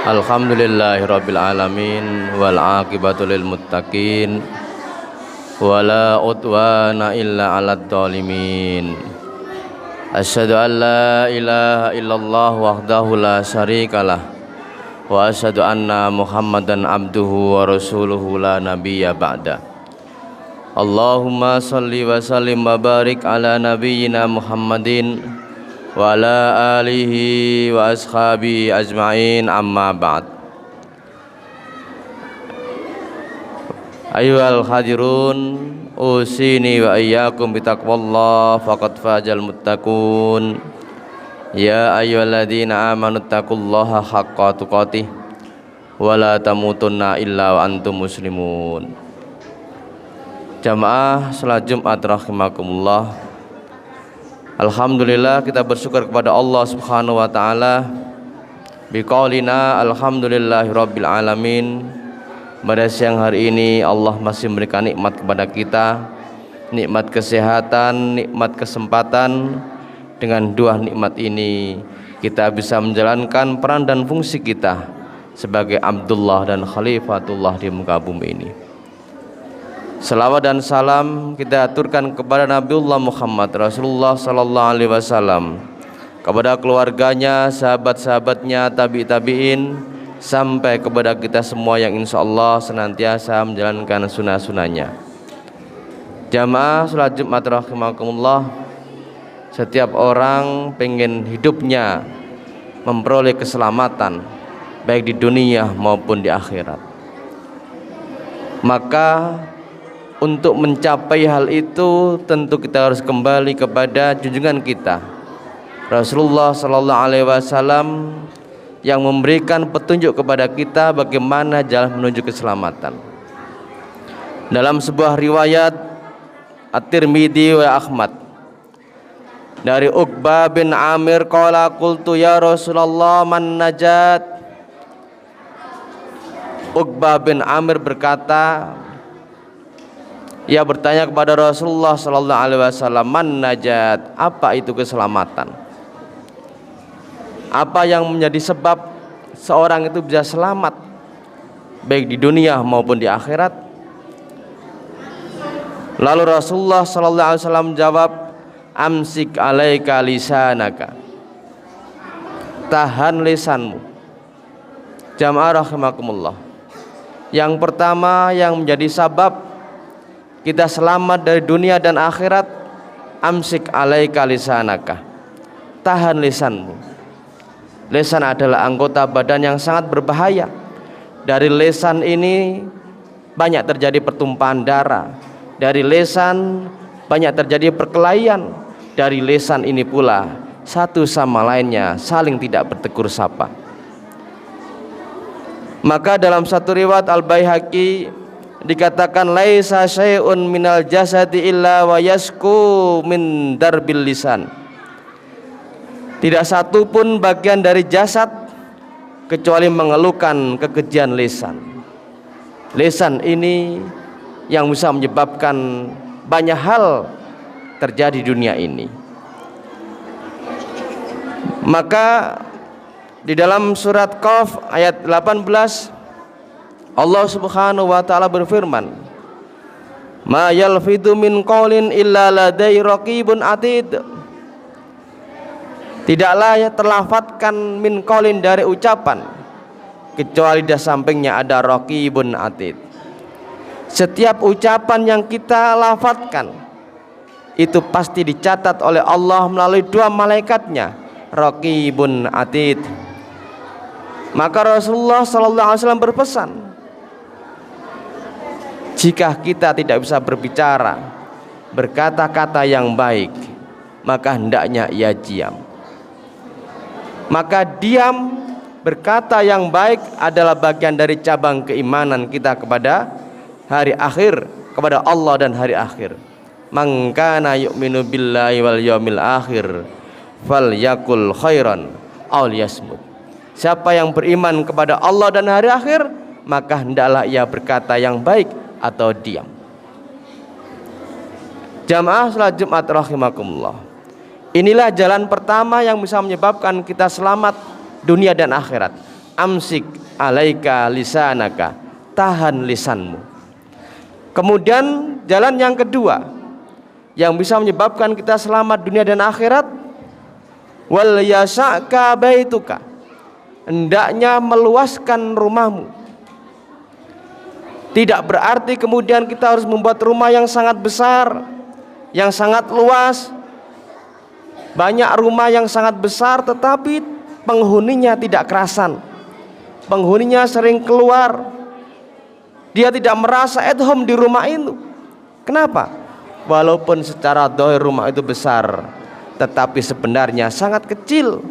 Alhamdulillahirabbil alamin wal aqibatu lil muttaqin wala udwana illa 'alad dhalimin. Asyhadu an la ilaha illallah wahdahu la syarikalah wa asyhadu anna Muhammadan abduhu wa rasuluhu la nabiyya ba'da. Allahumma shalli wa sallim wa barik ala nabiyyina Muhammadin wa ala alihi wa ashabihi ajma'in, amma ba'd. Ayyuhal hadirun, usini wa iyyakum bitaqwallah faqad fazal muttaqun. Ya ayyuhalladzina amanu taqullaha haqqa tuqatih wa la tamutunna illa wa antum muslimun. Jamaah salat Jumat rahimakumullah. Alhamdulillah, kita bersyukur kepada Allah Subhanahu wa taala biqaulina alhamdulillahirabbil alamin. Pada siang hari ini Allah masih memberikan nikmat kepada kita, nikmat kesehatan, nikmat kesempatan. Dengan dua nikmat ini kita bisa menjalankan peran dan fungsi kita sebagai Abdullah dan Khalifatullah di muka bumi ini. Salawat dan salam kita aturkan kepada Nabiullah Muhammad Rasulullah sallallahu alaihi wasallam, kepada keluarganya, sahabat-sahabatnya, tabi'in, sampai kepada kita semua yang insyaallah senantiasa menjalankan sunnah-sunnahnya. Jamaah salat Jumat rahimakumullah, setiap orang pengen hidupnya memperoleh keselamatan baik di dunia maupun di akhirat. Maka untuk mencapai hal itu tentu kita harus kembali kepada junjungan kita Rasulullah sallallahu alaihi wasallam yang memberikan petunjuk kepada kita bagaimana jalan menuju keselamatan. Dalam sebuah riwayat At-Tirmidzi wa Ahmad dari Uqbah bin Amir qala qultu ya Rasulullah man najat. Uqbah bin Amir berkata, ia bertanya kepada Rasulullah sallallahu alaihi wasallam, man najat, apa itu keselamatan? Apa yang menjadi sebab seorang itu bisa selamat baik di dunia maupun di akhirat? Lalu Rasulullah sallallahu alaihi wasallam menjawab, amsik alaika lisanaka, tahan lisanmu. Jamaah rahimakumullah, yang pertama yang menjadi sebab kita selamat dari dunia dan akhirat, amsik alaika lisanaka, tahan lisanmu. Lisan adalah anggota badan yang sangat berbahaya. Dari lisan ini banyak terjadi pertumpahan darah, dari lisan banyak terjadi perkelahian, dari lisan ini pula satu sama lainnya saling tidak bertegur sapa. Maka dalam satu riwayat Al-Baihaqi dikatakan laisa syai'un minal jasadi illa wa yasku min darbil lisan. Tidak satu pun bagian dari jasad kecuali mengeluhkan kekejian lisan. Lisan ini yang bisa menyebabkan banyak hal terjadi di dunia ini. Maka di dalam surat Qaf ayat 18 Allah Subhanahu wa taala berfirman, ma yalfidu min qaulin illa ladai raqibun atid. Tidaklah terlafadzkan min qaulin dari ucapan kecuali di sampingnya ada raqibun atid. Setiap ucapan yang kita lafadzkan itu pasti dicatat oleh Allah melalui dua malaikatnya, raqibun atid. Maka Rasulullah sallallahu alaihi wasallam berpesan, jika kita tidak bisa berbicara, berkata-kata yang baik, maka hendaknya ia diam. Maka diam, berkata yang baik adalah bagian dari cabang keimanan kita kepada hari akhir, kepada Allah dan hari akhir. Man kana yu'minu billahi wal yawmil akhir falyakul khairan aw liyasmut. Siapa yang beriman kepada Allah dan hari akhir, maka hendaklah ia berkata yang baik atau diam. Jamaah salat Jumat rahimakumullah, inilah jalan pertama yang bisa menyebabkan kita selamat dunia dan akhirat. amsik alaika lisanaka, tahan lisanmu. Kemudian jalan yang kedua yang bisa menyebabkan kita selamat dunia dan akhirat, wal yasa'ka baituka, hendaknya meluaskan rumahmu. Tidak berarti kemudian kita harus membuat rumah yang sangat besar, yang sangat luas. Banyak rumah yang sangat besar tetapi penghuninya tidak kerasan, penghuninya sering keluar, dia tidak merasa at home di rumah itu. Kenapa? Walaupun secara zahir rumah itu besar, tetapi sebenarnya sangat kecil,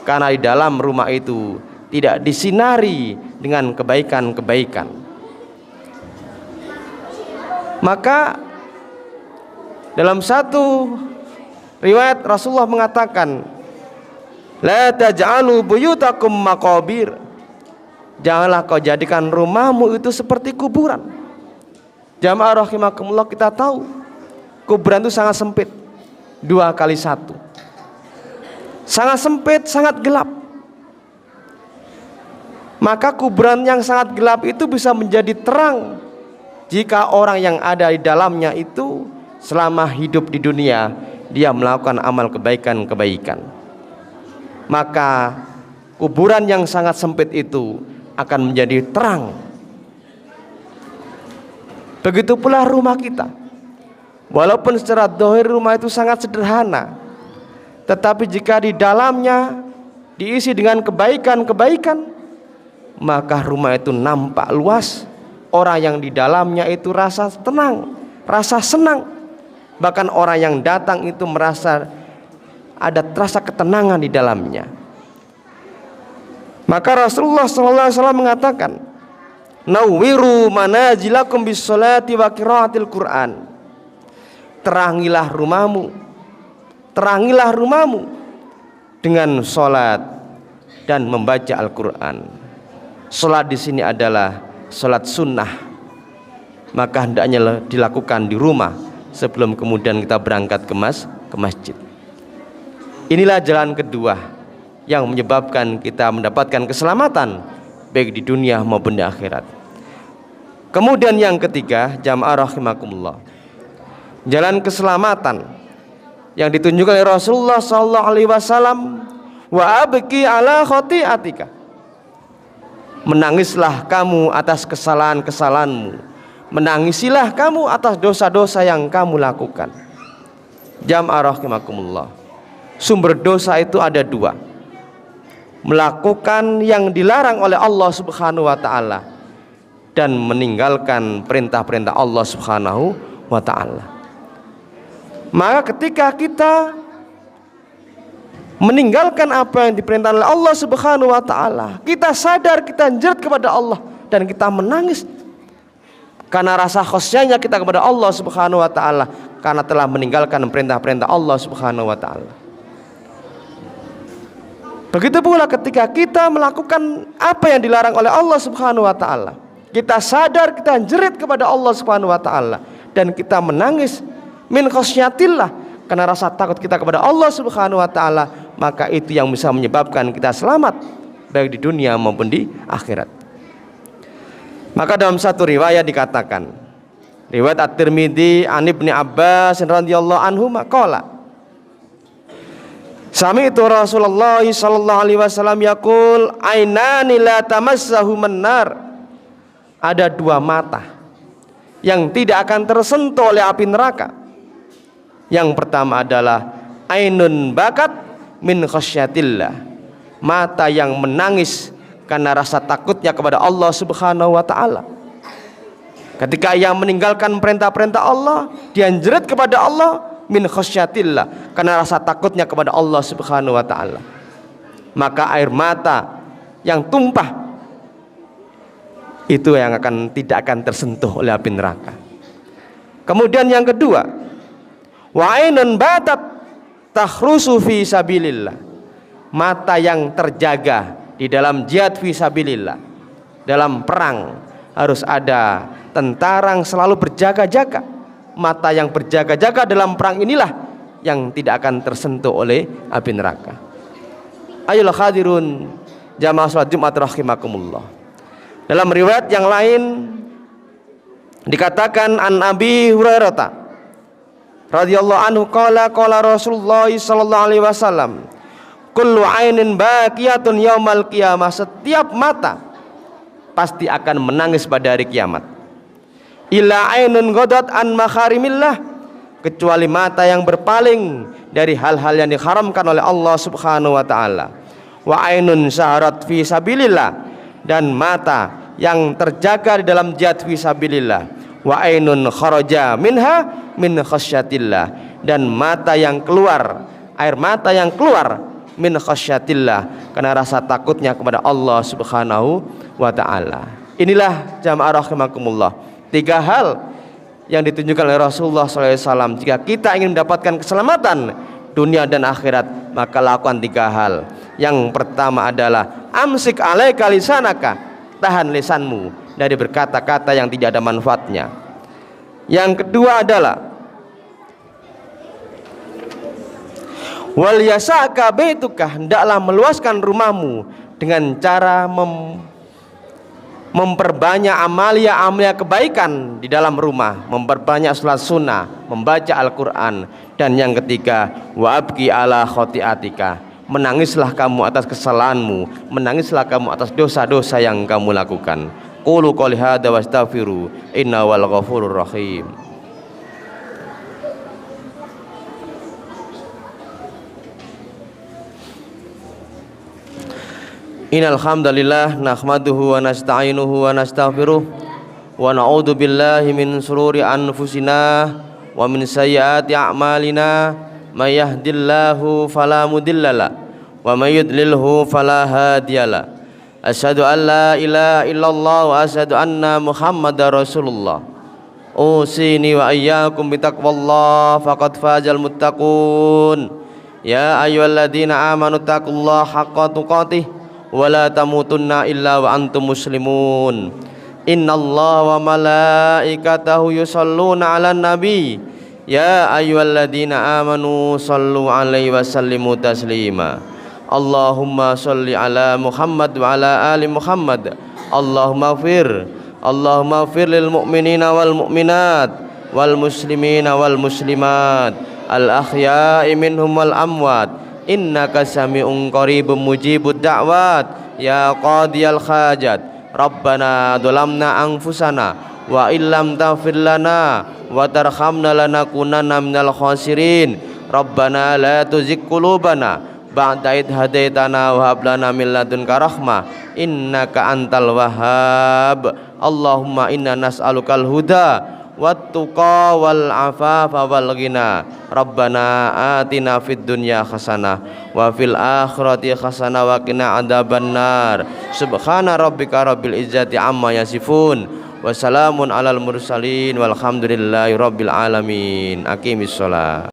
karena di dalam rumah itu tidak disinari dengan kebaikan-kebaikan. Maka dalam satu riwayat Rasulullah mengatakan, la taj'alu buyutakum maqabir, janganlah kau jadikan rumahmu itu seperti kuburan. Jamaah rahimakumullah, kita tahu kuburan itu sangat sempit, 2x1, sangat sempit, sangat gelap. Maka kuburan yang sangat gelap itu bisa menjadi terang jika orang yang ada di dalamnya itu selama hidup di dunia dia melakukan amal kebaikan-kebaikan. Maka kuburan yang sangat sempit itu akan menjadi terang. Begitu pula rumah kita, walaupun secara zahir rumah itu sangat sederhana, tetapi jika di dalamnya diisi dengan kebaikan-kebaikan, maka rumah itu nampak luas. Orang yang di dalamnya itu rasa tenang, rasa senang. Bahkan orang yang datang itu merasa ada rasa ketenangan di dalamnya. Maka Rasulullah SAW mengatakan, nawwiru manazilakum bis salati wa qiraatil Qur'an. Terangilah rumahmu dengan salat dan membaca Al-Qur'an. Salat di sini adalah salat sunnah, maka hendaknya dilakukan di rumah sebelum kemudian kita berangkat ke masjid. Inilah jalan kedua yang menyebabkan kita mendapatkan keselamatan baik di dunia maupun di akhirat. Kemudian yang ketiga, jamaah rahimakumullah, jalan keselamatan yang ditunjukkan oleh Rasulullah SAW, wa abki ala khati'atika, menangislah kamu atas kesalahan-kesalahanmu, menangisilah kamu atas dosa-dosa yang kamu lakukan. Jamaah rahimakumullah, sumber dosa itu ada dua: melakukan yang dilarang oleh Allah Subhanahu wa ta'ala dan meninggalkan perintah-perintah Allah Subhanahu wa ta'ala. Maka ketika kita meninggalkan apa yang diperintahkan oleh Allah Subhanahu wa ta'ala, kita sadar, kita jerit kepada Allah dan kita menangis karena rasa khosyahnya kita kepada Allah Subhanahu wa ta'ala, karena telah meninggalkan perintah-perintah Allah Subhanahu wa ta'ala. Begitu pula ketika kita melakukan apa yang dilarang oleh Allah Subhanahu wa ta'ala, kita sadar, kita jerit kepada Allah Subhanahu wa ta'ala dan kita menangis min khosyatillah, karena rasa takut kita kepada Allah Subhanahu wa ta'ala, maka itu yang bisa menyebabkan kita selamat baik di dunia maupun di akhirat. Maka dalam satu riwayat dikatakan, riwayat At-Tirmidzi an Ibnu Abbas radhiyallahu anhu maqala, sami'tu Rasulullah sallallahu alaihi wasallam yaqul, ainani la tamassahu manar, ada dua mata yang tidak akan tersentuh oleh api neraka. Yang pertama adalah ainun bakat min khasyatillah, mata yang menangis karena rasa takutnya kepada Allah Subhanahu wa ta'ala. Ketika ia meninggalkan perintah-perintah Allah, dia jerit kepada Allah min khasyatillah, karena rasa takutnya kepada Allah Subhanahu wa ta'ala, maka air mata yang tumpah itu yang tidak akan tersentuh oleh api neraka. Kemudian yang kedua, wa ainun batat takhrusu fi sabilillah, mata yang terjaga di dalam jihad fi sabilillah. Dalam perang harus ada tentara yang selalu berjaga-jaga. Mata yang berjaga-jaga dalam perang inilah yang tidak akan tersentuh oleh api neraka. Ayolah hadirun jamaah salat Jumat rahimakumullah. Dalam riwayat yang lain dikatakan an Abi Hurairah radhiyallahu anhu qala Rasulullah sallallahu alaihi wasallam, kullu ainin baqiyatun yaumal qiyamah, setiap mata pasti akan menangis pada hari kiamat. Illa ainun ghadat an makharimillah, kecuali mata yang berpaling dari hal-hal yang diharamkan oleh Allah Subhanahu wa taala. Wa ainun syaharat fi sabilillah, dan mata yang terjaga di dalam jihad fi sabilillah. Wa ainun kharaja minha min khasyatillah, dan mata yang keluar, air mata yang keluar min khasyatillah, karena rasa takutnya kepada Allah Subhanahu wa taala. Inilah jamaah rahimakumullah, 3 hal yang ditunjukkan oleh Rasulullah SAW. Jika kita ingin mendapatkan keselamatan dunia dan akhirat, maka lakukan 3 hal. Yang pertama adalah amsik alaika lisanaka, tahan lisanmu dari berkata-kata yang tidak ada manfaatnya. Yang kedua adalah wal yasaka baituka, hendaklah meluaskan rumahmu dengan cara memperbanyak amalia kebaikan di dalam rumah, memperbanyak salat sunnah, membaca Al-Quran. Dan yang ketiga, wa abki ala khotiatika, menangislah kamu atas kesalahanmu, menangislah kamu atas dosa-dosa yang kamu lakukan. Qulu qouli hadza wastaghfiru innahu wal ghafurur rahim. Innal hamdalillah nahmaduhu wa nasta'inuhu wa nastaghfiruh wa na'udzu billahi min shururi anfusina wa min sayyiati a'malina, may yahdihillahu fala mudhillalah wa may yudlilhu fala hadiyalah. Asyhadu an la ilaha illallah wa asyhadu anna Muhammadar Rasulullah. Usini wa iyyakum bitaqwallah faqad fazal muttaqun. Ya ayyuhalladzina amanu taqullaha haqqa tuqatih wa la tamutunna illa wa antum muslimun. Innallaha wa malaikatahu yusholluna 'alan nabi. Ya ayyuhalladzina amanu shallu 'alaihi wa sallimu taslima. Allahumma sholli ala Muhammad wa ala ali Muhammad. Allahumma ighfir lil mu'minina wal mu'minat wal muslimina wal muslimat al ahya'i minhum wal amwat. Innaka sami'un qaribun mujibud da'wat ya qadiyal hajat. Rabbana dhalamna anfusana wa illam taghfir lana wa tarhamna lanakunanna minal khasirin. Rabbana la tuzigh qulubana ba'da idh hadaitana wa hab lana min ladunka rahmah innaka antal wahhab. Allahumma inna nas'alukal huda wattuqa wal afafa wal ghina. Rabbana atina fid dunya hasanah wa fil akhirati hasanah wa qina adzabannar. Subhana rabbika rabbil izzati amma yasifun wa salamun alal mursalin walhamdulillahi rabbil alamin. Aqimis shalah.